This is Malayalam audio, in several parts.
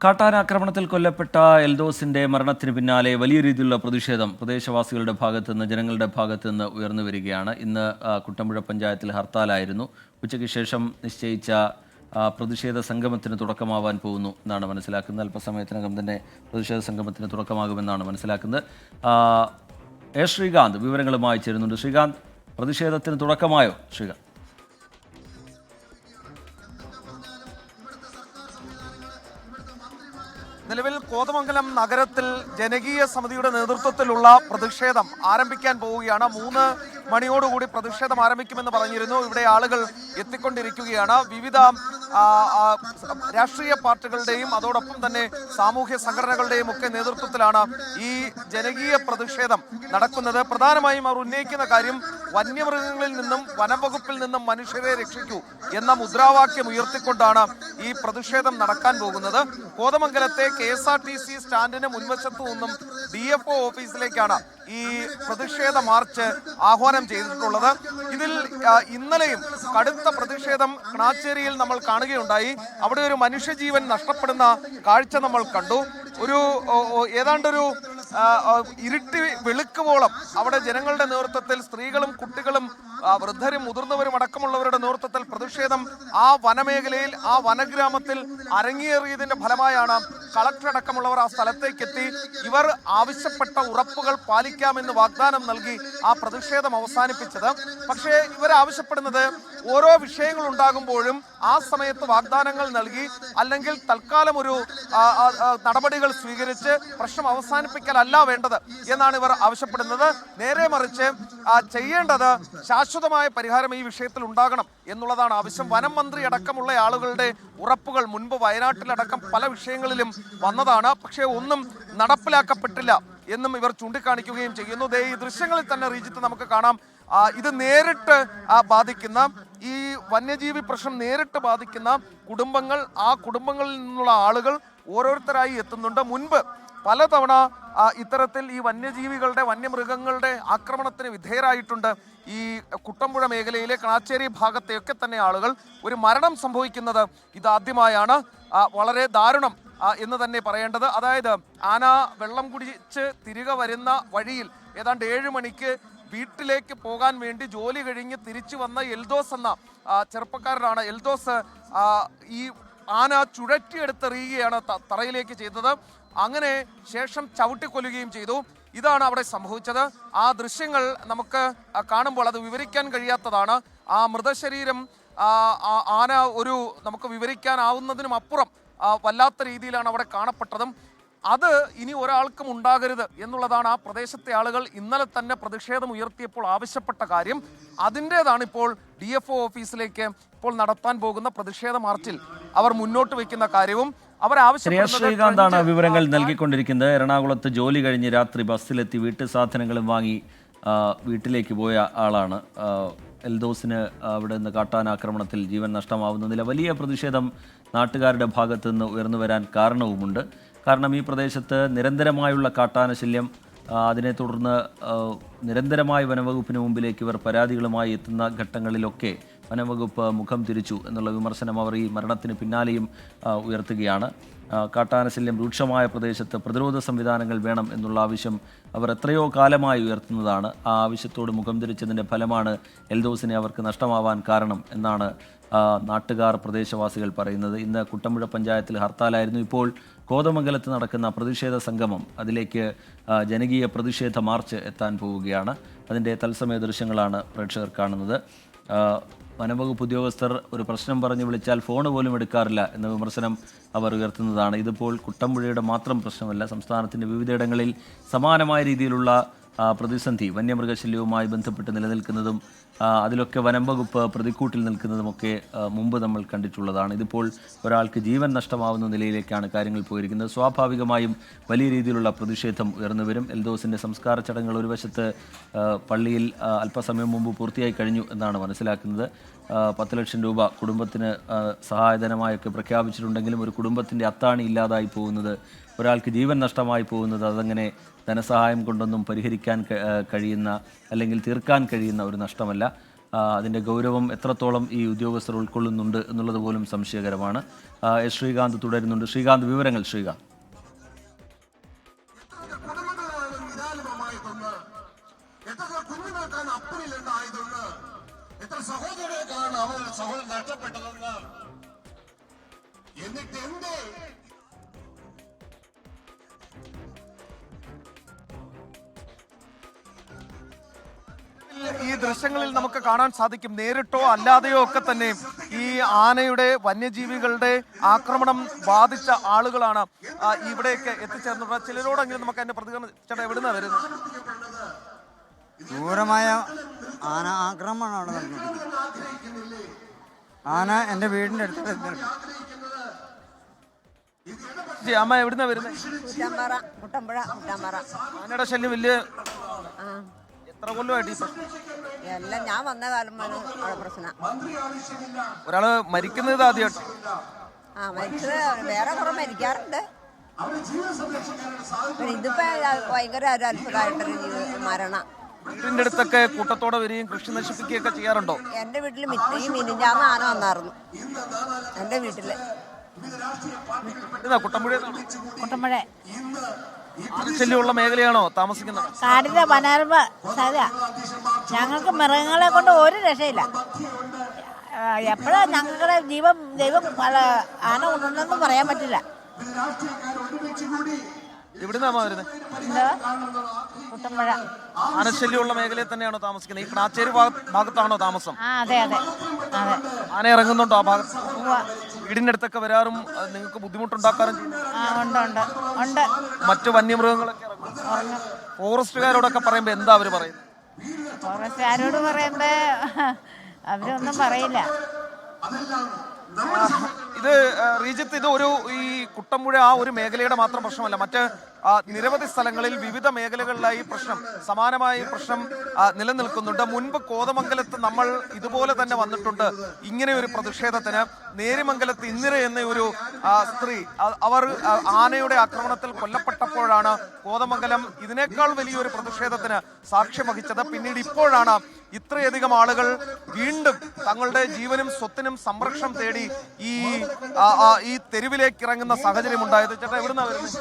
കാട്ടാനാക്രമണത്തിൽ കൊല്ലപ്പെട്ട എൽദോസിന്റെ മരണത്തിന് പിന്നാലെ വലിയ രീതിയിലുള്ള പ്രതിഷേധം പ്രദേശവാസികളുടെ ഭാഗത്തു നിന്ന് ജനങ്ങളുടെ ഭാഗത്തു നിന്ന് ഉയർന്നു വരികയാണ്. ഇന്ന് കുട്ടമ്പുഴ പഞ്ചായത്തിൽ ഹർത്താലായിരുന്നു. ഉച്ചയ്ക്ക് ശേഷം നിശ്ചയിച്ച പ്രതിഷേധ സംഗമത്തിന് തുടക്കമാവാൻ പോകുന്നു എന്നാണ് മനസ്സിലാക്കുന്നത്. അല്പസമയത്തിനകം തന്നെ പ്രതിഷേധ സംഗമത്തിന് തുടക്കമാകുമെന്നാണ് മനസ്സിലാക്കുന്നത്. ശ്രീകാന്ത് വിവരങ്ങളുമായി ചേരുന്നുണ്ട്. ശ്രീകാന്ത്, പ്രതിഷേധത്തിന് തുടക്കമായോ? ശ്രീകാന്ത്, നിലവിൽ കോതമംഗലം നഗരത്തിൽ ജനകീയ സമിതിയുടെ നേതൃത്വത്തിലുള്ള പ്രതിഷേധം ആരംഭിക്കാൻ പോവുകയാണ്. 3 മണിയോടുകൂടി പ്രതിഷേധം ആരംഭിക്കുമെന്ന് പറഞ്ഞിരുന്നു. ഇവിടെ ആളുകൾ എത്തിക്കൊണ്ടിരിക്കുകയാണ്. വിവിധ രാഷ്ട്രീയ പാർട്ടികളുടെയും അതോടൊപ്പം തന്നെ സാമൂഹ്യ സംഘടനകളുടെയും ഒക്കെ നേതൃത്വത്തിലാണ് ഈ ജനകീയ പ്രതിഷേധം നടക്കുന്നത്. പ്രധാനമായും അവർ ഉന്നയിക്കുന്ന കാര്യം വന്യമൃഗങ്ങളിൽ നിന്നും വനംവകുപ്പിൽ നിന്നും മനുഷ്യരെ രക്ഷിക്കൂ എന്ന മുദ്രാവാക്യം ഉയർത്തിക്കൊണ്ടാണ് ഈ പ്രതിഷേധം നടക്കാൻ പോകുന്നത്. കോതമംഗലത്തെ KSRTC സ്റ്റാൻഡിന് മുൻവശത്തു നിന്നും DFO ഓഫീസിലേക്കാണ് ഈ പ്രതിഷേധ മാർച്ച് ആഹ്വാനം ചെയ്തിട്ടുള്ളത്. ഇതിൽ ഇന്നലെയും കടുത്ത പ്രതിഷേധം കണാച്ചേരിയിൽ നമ്മൾ കാണുകയുണ്ടായി. അവിടെ ഒരു മനുഷ്യജീവൻ നഷ്ടപ്പെടുന്ന കാഴ്ച നമ്മൾ കണ്ടു. ഏതാണ്ടൊരു ഇരുട്ടി വെളുക്കുവോളം അവിടെ ജനങ്ങളുടെ നേതൃത്വത്തിൽ സ്ത്രീകളും കുട്ടികളും വൃദ്ധരും മുതിർന്നവരും അടക്കമുള്ളവരുടെ നേതൃത്വത്തിൽ പ്രതിഷേധം ആ വനമേഖലയിൽ ആ വനഗ്രാമത്തിൽ അരങ്ങേറിയതിന്റെ ഫലമായാണ് കളക്ടർ അടക്കമുള്ളവർ ആ സ്ഥലത്തേക്ക് എത്തി. ഇവർ ആവശ്യപ്പെട്ട ഉറപ്പുകൾ പാലിക്കാമെന്ന് വാഗ്ദാനം നൽകി ആ പ്രതിഷേധം അവസാനിപ്പിച്ചത്. പക്ഷേ ഇവർ ആവശ്യപ്പെടുന്നത് ഓരോ വിഷയങ്ങൾ ഉണ്ടാകുമ്പോഴും ആ സമയത്ത് വാഗ്ദാനങ്ങൾ നൽകി അല്ലെങ്കിൽ തൽക്കാലം ഒരു നടപടികൾ സ്വീകരിച്ച് പ്രശ്നം അവസാനിപ്പിക്കലല്ല വേണ്ടത് എന്നാണ് ഇവർ ആവശ്യപ്പെടുന്നത്. നേരെ മറിച്ച് ചെയ്യേണ്ടത് ശാശ്വതമായ പരിഹാരം ഈ വിഷയത്തിൽ ഉണ്ടാകണം എന്നുള്ളതാണ് ആവശ്യം. വനം മന്ത്രി അടക്കമുള്ള ആളുകളുടെ ഉറപ്പുകൾ മുൻപ് വയനാട്ടിലടക്കം പല വിഷയങ്ങളിലും വന്നതാണ്. പക്ഷേ ഒന്നും നടപ്പിലാക്കപ്പെട്ടില്ല എന്നും ഇവർ ചൂണ്ടിക്കാണിക്കുകയും ചെയ്യുന്നു. ഈ ദൃശ്യങ്ങളിൽ തന്നെ റീജിത്ത് നമുക്ക് കാണാം. ഇത് നേരിട്ട് ബാധിക്കുന്ന ഈ വന്യജീവി പ്രശ്നം നേരിട്ട് ബാധിക്കുന്ന കുടുംബങ്ങൾ, ആ കുടുംബങ്ങളിൽ നിന്നുള്ള ആളുകൾ ഓരോരുത്തരായി എത്തുന്നുണ്ട്. മുൻപ് പലതവണ ഇത്തരത്തിൽ ഈ വന്യമൃഗങ്ങളുടെ ആക്രമണത്തിന് വിധേയരായിട്ടുണ്ട്. ഈ കുട്ടമ്പുഴ മേഖലയിലെ കണാച്ചേരി ഭാഗത്തെയൊക്കെ തന്നെ ആളുകൾ. ഒരു മരണം സംഭവിക്കുന്നത് ഇതാദ്യമായാണ്. വളരെ ദാരുണം എന്ന് തന്നെ പറയേണ്ടത്. അതായത് ആന വെള്ളം കുടിച്ച് തിരികെ വരുന്ന വഴിയിൽ ഏതാണ്ട് 7 മണിക്ക് വീട്ടിലേക്ക് പോകാൻ വേണ്ടി ജോലി കഴിഞ്ഞ് തിരിച്ചു വന്ന എൽദോസ് എന്ന ചെറുപ്പക്കാരനാണ്. എൽദോസ് ഈ ആന ചുഴറ്റിയെടുത്തെറിയുകയാണ് തറയിലേക്ക് ചെയ്തത്. അങ്ങനെ ശേഷം ചവിട്ടിക്കൊല്ലുകയും ചെയ്തു. ഇതാണ് അവിടെ സംഭവിച്ചത്. ആ ദൃശ്യങ്ങൾ നമുക്ക് കാണുമ്പോൾ അത് വിവരിക്കാൻ കഴിയാത്തതാണ്. ആ മൃതശരീരം ആന നമുക്ക് വിവരിക്കാനാവുന്നതിനും അപ്പുറം വല്ലാത്ത രീതിയിലാണ് അവിടെ കാണപ്പെട്ടതും. അത് ഇനി ഒരാൾക്കും ഉണ്ടാകരുത് എന്നുള്ളതാണ് ആ പ്രദേശത്തെ ആളുകൾ ഇന്നലെ തന്നെ പ്രതിഷേധം ഉയർത്തിയപ്പോൾ ആവശ്യപ്പെട്ട കാര്യം. അതിൻ്റേതാണ് ഇപ്പോൾ DFO ഓഫീസിലേക്ക് ഇപ്പോൾ നടത്താൻ പോകുന്ന പ്രതിഷേധ മാർച്ചിൽ അവർ മുന്നോട്ട് വയ്ക്കുന്ന കാര്യവും. ശ്രീകാന്താണ് വിവരങ്ങൾ നൽകിക്കൊണ്ടിരിക്കുന്നത്. എറണാകുളത്ത് ജോലി കഴിഞ്ഞ് രാത്രി ബസ്സിലെത്തി വീട്ടു സാധനങ്ങളും വാങ്ങി വീട്ടിലേക്ക് പോയ ആളാണ്. എൽദോസിന് അവിടെ നിന്ന് കാട്ടാനാക്രമണത്തിൽ ജീവൻ നഷ്ടമാവുന്നതിലെ വലിയ പ്രതിഷേധം നാട്ടുകാരുടെ ഭാഗത്തു നിന്ന് ഉയർന്നു വരാൻ കാരണവുമുണ്ട്. കാരണം ഈ പ്രദേശത്ത് നിരന്തരമായുള്ള കാട്ടാനശല്യം, അതിനെ തുടർന്ന് നിരന്തരമായി വനംവകുപ്പിന് മുമ്പിലേക്ക് ഇവർ പരാതികളുമായി എത്തുന്ന ഘട്ടങ്ങളിലൊക്കെ വനംവകുപ്പ് മുഖം തിരിച്ചു എന്നുള്ള വിമർശനം അവർ ഈ മരണത്തിന് പിന്നാലെയും ഉയർത്തുകയാണ്. കാട്ടാനശല്യം രൂക്ഷമായ പ്രദേശത്ത് പ്രതിരോധ സംവിധാനങ്ങൾ വേണം എന്നുള്ള ആവശ്യം അവർ എത്രയോ കാലമായി ഉയർത്തുന്നതാണ്. ആ ആവശ്യത്തോട് മുഖം തിരിച്ചതിൻ്റെ ഫലമാണ് എൽദോസിനെ അവർക്ക് നഷ്ടമാവാൻ കാരണം എന്നാണ് നാട്ടുകാർ, പ്രദേശവാസികൾ പറയുന്നത്. ഇന്ന് കുട്ടമ്പുഴ പഞ്ചായത്തിൽ ഹർത്താലായിരുന്നു. ഇപ്പോൾ കോതമംഗലത്ത് നടക്കുന്ന പ്രതിഷേധ സംഗമം, അതിലേക്ക് ജനകീയ പ്രതിഷേധ മാർച്ച് എത്താൻ പോവുകയാണ്. അതിൻ്റെ തത്സമയ ദൃശ്യങ്ങളാണ് പ്രേക്ഷകർ കാണുന്നത്. വനംവകുപ്പ് ഉദ്യോഗസ്ഥർ ഒരു പ്രശ്നം പറഞ്ഞ് വിളിച്ചാൽ ഫോൺ പോലും എടുക്കാറില്ല എന്ന വിമർശനം അവർ ഉയർത്തുന്നതാണ്. ഇതിപ്പോൾ കുട്ടമ്പുഴയുടെ മാത്രം പ്രശ്നമല്ല. സംസ്ഥാനത്തിൻ്റെ വിവിധയിടങ്ങളിൽ സമാനമായ രീതിയിലുള്ള പ്രതിസന്ധി വന്യമൃഗശല്യവുമായി ബന്ധപ്പെട്ട് നിലനിൽക്കുന്നതും അതിലൊക്കെ വനംവകുപ്പ് പ്രതിക്കൂട്ടിൽ നിൽക്കുന്നതുമൊക്കെ മുമ്പ് നമ്മൾ കണ്ടിട്ടുള്ളതാണ്. ഇതിപ്പോൾ ഒരാൾക്ക് ജീവൻ നഷ്ടമാവുന്ന നിലയിലേക്കാണ് കാര്യങ്ങൾ പോയിരിക്കുന്നത്. സ്വാഭാവികമായും വലിയ രീതിയിലുള്ള പ്രതിഷേധം ഉയർന്നു വരും. എൽദോസിൻ്റെ സംസ്കാര ചടങ്ങുകൾ ഒരു വശത്ത് പള്ളിയിൽ അല്പസമയം മുമ്പ് പൂർത്തിയായി കഴിഞ്ഞു എന്നാണ് മനസ്സിലാക്കുന്നത്. 10 ലക്ഷം രൂപ കുടുംബത്തിന് സഹായധനമായൊക്കെ പ്രഖ്യാപിച്ചിട്ടുണ്ടെങ്കിലും ഒരു കുടുംബത്തിൻ്റെ അത്താണി ഇല്ലാതായി പോകുന്നത്, ഒരാൾക്ക് ജീവൻ നഷ്ടമായി പോകുന്നത് അതങ്ങനെ ധനസഹായം കൊണ്ടൊന്നും പരിഹരിക്കാൻ കഴിയുന്ന അല്ലെങ്കിൽ തീർക്കാൻ കഴിയുന്ന ഒരു നഷ്ടമല്ല. അതിൻ്റെ ഗൗരവം എത്രത്തോളം ഈ ഉദ്യോഗസ്ഥർ ഉൾക്കൊള്ളുന്നുണ്ട് എന്നുള്ളത് പോലും സംശയകരമാണ്. ശ്രീകാന്ത് തുടരുന്നുണ്ട്. ശ്രീകാന്ത്, വിവരങ്ങൾ. ശ്രീകാന്ത്. എത്ര സഹോദരങ്ങൾക്കാണ് അവർ സഹോദരൻ നഷ്ടപ്പെട്ടതെന്ന് എന്നിട്ട് എന്തേ ഈ ദൃശ്യങ്ങളിൽ നമുക്ക് കാണാൻ സാധിക്കും, നേരിട്ടോ അല്ലാതെയോ ഒക്കെ തന്നെ ഈ ആനയുടെ വന്യജീവികളുടെ ആക്രമണം ബാധിച്ച ആളുകളാണ് ഇവിടേക്ക് എത്തിച്ചേർന്നത്. ചിലരോടെങ്കിലും നമുക്ക് അതിന്റെ പ്രതികരണം. ചേട്ടാ, എവിടുന്നാ വരുന്നത്? ക്രൂരമായ ആന ആക്രമണമാണ് നടന്നത്. ആന എൻ്റെ വീടിൻ്റെ അടുത്ത്. അമ്മ എവിടുന്നാ വരുന്നത്? ആനയുടെ ശല്യം വലിയ എത്ര കൊല്ലമായിട്ട് ഈ പ്രശ്നം? എല്ലാം ഞാൻ വന്ന കാലം പ്രശ്നം. ഒരാള് മരിക്കുന്നത് ആദ്യമായിട്ട്? മരിച്ചത് വേറെ കുറെ മരിക്കാറുണ്ട്. ഇതിപ്പോ ഭയങ്കര ഒരു അത്ഭുതമായിട്ടൊരു മരണം. വീടിന്റെ അടുത്തൊക്കെ കൂട്ടത്തോടെ വരികയും കൃഷി നശിപ്പിക്കുകയൊക്കെ ചെയ്യാറുണ്ടോ? എന്റെ വീട്ടിൽ ഈ മിനിഞ്ഞാന്ന് ആന വന്നായിരുന്നു. എന്റെ വീട്ടില് കുട്ടമ്പുഴ ശല്യമുള്ള മേഖലയാണോ താമസിക്കുന്നത്? കാടിന്റെ മനോരമ സ്ഥല. ഞങ്ങൾക്ക് മൃഗങ്ങളെ കൊണ്ട് ഒരു രക്ഷയില്ല. എപ്പോഴാ ഞങ്ങളുടെ ദൈവം ആന കൊണ്ടുണ്ടെന്നും പറയാൻ പറ്റില്ല. എവിടുന്നാ വരുന്നത്? കുട്ടമ്പുഴ. ആനശല്യമുള്ള മേഖലയിൽ തന്നെയാണോ താമസിക്കുന്നത്? ഈ ക്ലാച്ചേരി ഭാഗത്താണോ താമസം? അതെ അതെ അതെ. ആന ഇറങ്ങുന്നുണ്ടോ ആ ഭാഗത്ത്? വീടിന്റെ അടുത്തൊക്കെ വരാറും നിങ്ങൾക്ക് ബുദ്ധിമുട്ടുണ്ടാക്കാറും? ഉണ്ട്. മറ്റു വന്യമൃഗങ്ങളൊക്കെ ഇറങ്ങും. ഫോറസ്റ്റുകാരോടൊക്കെ പറയുമ്പോ എന്താ അവര് പറയുന്നത്? ഫോറസ്റ്റുകാരോട് പറയുമ്പോ അവരൊന്നും പറയില്ല. ഇത് റീജിത്ത്, ഇത് ഈ കുട്ടമ്പുഴ ആ ഒരു മേഖലയുടെ മാത്രം പ്രശ്നമല്ല. മറ്റ് നിരവധി സ്ഥലങ്ങളിൽ വിവിധ മേഖലകളിലായി പ്രശ്നം, സമാനമായ പ്രശ്നം നിലനിൽക്കുന്നുണ്ട്. മുൻപ് കോതമംഗലത്ത് നമ്മൾ ഇതുപോലെ തന്നെ വന്നിട്ടുണ്ട് ഇങ്ങനെ ഒരു പ്രതിഷേധത്തിന്. നേരിമംഗലത്ത് ഇന്ദിര എന്ന ഒരു സ്ത്രീ, അവർ ആനയുടെ ആക്രമണത്തിൽ കൊല്ലപ്പെട്ടപ്പോഴാണ് കോതമംഗലം ഇതിനേക്കാൾ വലിയൊരു പ്രതിഷേധത്തിന് സാക്ഷ്യം വഹിച്ചത്. പിന്നീട് ഇപ്പോഴാണ് ഇത്രയധികം ആളുകൾ വീണ്ടും തങ്ങളുടെ ജീവനും സ്വത്തിനും സംരക്ഷണം തേടി ഈ തെരുവിലേക്ക് ഇറങ്ങുന്ന സാഹചര്യം ഉണ്ടായത്. ചേട്ടാ, എവിടുന്നാ വരുന്നത്?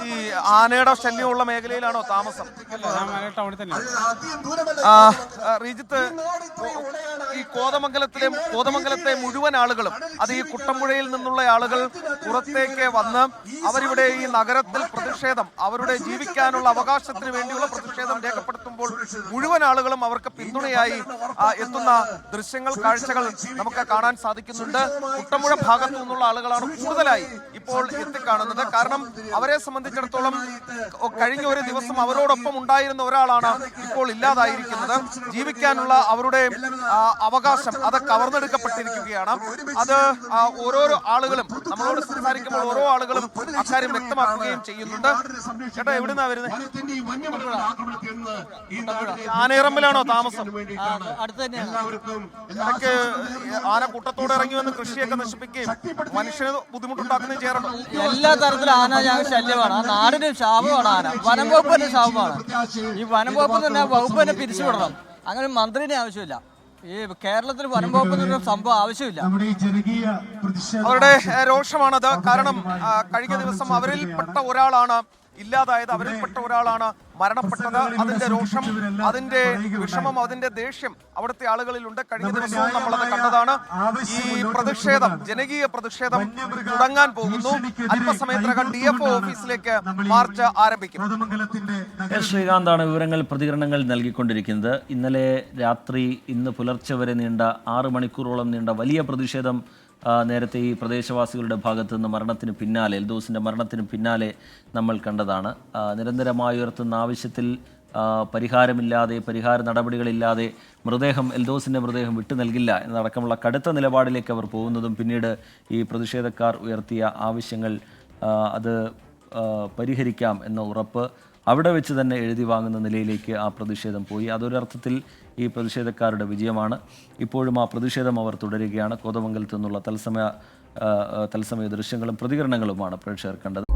ഈ ആനയുടെ ശല്യമുള്ള മേഖലയിലാണോ താമസം? റീജിത്ത്, ഈ കോതമംഗലത്തെ മുഴുവൻ ആളുകളും, അത് ഈ കുട്ടമ്പുഴയിൽ നിന്നുള്ള ആളുകൾ പുറത്തേക്ക് വന്ന് അവരിവിടെ ഈ നഗരത്തിൽ പ്രതിഷേധം, അവരുടെ ജീവിക്കാനുള്ള അവകാശത്തിന് വേണ്ടിയുള്ള പ്രതിഷേധം രേഖപ്പെടുത്തുമ്പോൾ മുഴുവൻ ആളുകളും അവർക്ക് പിന്തുണയായി എത്തുന്ന ദൃശ്യങ്ങൾ, കാഴ്ചകൾ നമുക്ക് കാണാൻ സാധിക്കുന്നുണ്ട്. കുട്ടമ്പുഴ ഭാഗത്തു നിന്നുള്ള ആളുകളാണ് കൂടുതലായി ഇപ്പോൾ എത്തിക്കാണുന്നത്. കാരണം അവരെ സംബന്ധിച്ചിടത്തോളം കഴിഞ്ഞ ഒരു ദിവസം അവരോടൊപ്പം ഉണ്ടായിരുന്ന ഒരാളാണ് ഇപ്പോൾ ഇല്ലാതായിരിക്കുന്നത്. ജീവിക്കാനുള്ള അവരുടെ അവകാശം അത് കവർന്നെടുക്കപ്പെട്ടിരിക്കുകയാണ്. അത് ഓരോരോ ആളുകളും നമ്മളോട് സംസാരിക്കുമ്പോൾ ഓരോ ആളുകളും അക്കാര്യം വ്യക്തമാക്കുകയും ചെയ്യുന്നുണ്ട്. ചേട്ടാ, എവിടുന്നാ വരുന്നത്? ആനയിറമ്പിലാണോ താമസം? ഇടയ്ക്ക് ആന കൂട്ടത്തോടെ ഇറങ്ങി വന്ന് കൃഷിയൊക്കെ നശിപ്പിക്കുകയും മനുഷ്യന് ബുദ്ധിമുട്ടുണ്ടാക്കുകയും ചെയ്യാറുണ്ടോ? എല്ലാ തരത്തിലും ആന ഞങ്ങൾക്ക് ശല്യമാണ്. ആ നാടിന് ശാപമാണ് ആന. വനം വകുപ്പിന്റെ ശാപമാണ്. ഈ വനം വകുപ്പ് തന്നെ വകുപ്പ് തന്നെ പിരിച്ചുവിടണം. അങ്ങനെ മന്ത്രിനെ ആവശ്യമില്ല. ഈ കേരളത്തിൽ വനം വകുപ്പിന്റെ സംഭവം ആവശ്യമില്ല. അവരുടെ രോഷമാണത്. കാരണം കഴിഞ്ഞ ദിവസം അവരിൽപ്പെട്ട ഒരാളാണ് ഇല്ലാതായത്, അവരിൽപ്പെട്ട ഒരാളാണ് മരണപ്പെട്ടത്. അതിന്റെ രോഷം, അതിന്റെ വിഷമം, അതിന്റെ ദേഷ്യം അവിടുത്തെ ആളുകളിലുണ്ട്. കഴിഞ്ഞ ദിവസവും നമ്മളത് കണ്ടതാണ്. ഈ പ്രതിഷേധം, ജനകീയ പ്രതിഷേധം തുടങ്ങാൻ പോകുന്നു. അല്പസമയത്തിനകം DFO ഓഫീസിലേക്ക് മാർച്ച് ആരംഭിക്കും. ശ്രീകാന്താണ് വിവരങ്ങൾ, പ്രതികരണങ്ങൾ നൽകിക്കൊണ്ടിരിക്കുന്നത്. ഇന്നലെ രാത്രി, ഇന്ന് പുലർച്ചെ വരെ നീണ്ട 6 മണിക്കൂറോളം നീണ്ട വലിയ പ്രതിഷേധം നേരത്തെ ഈ പ്രദേശവാസികളുടെ ഭാഗത്തു നിന്ന് മരണത്തിന് പിന്നാലെ, എൽദോസിൻ്റെ മരണത്തിന് പിന്നാലെ നമ്മൾ കണ്ടതാണ്. നിരന്തരമായി ഉയർത്തുന്ന ആവശ്യത്തിൽ പരിഹാരമില്ലാതെ, പരിഹാര നടപടികളില്ലാതെ എൽദോസിൻ്റെ മൃതദേഹം വിട്ടു നൽകില്ല എന്നതടക്കമുള്ള കടുത്ത നിലപാടിലേക്ക് അവർ പോകുന്നതും, പിന്നീട് ഈ പ്രതിഷേധക്കാർ ഉയർത്തിയ ആവശ്യങ്ങൾ അത് പരിഹരിക്കാം എന്ന ഉറപ്പ് അവിടെ വെച്ച് തന്നെ എഴുതി വാങ്ങുന്ന നിലയിലേക്ക് ആ പ്രതിഷേധം പോയി. അതൊരർത്ഥത്തിൽ ഈ പ്രതിഷേധക്കാരുടെ വിജയമാണ്. ഇപ്പോഴും ആ പ്രതിഷേധം അവർ തുടരുകയാണ്. കോതമംഗലത്തു നിന്നുള്ള തത്സമയ ദൃശ്യങ്ങളും പ്രതികരണങ്ങളുമാണ് പ്രേക്ഷകർ കണ്ടത്.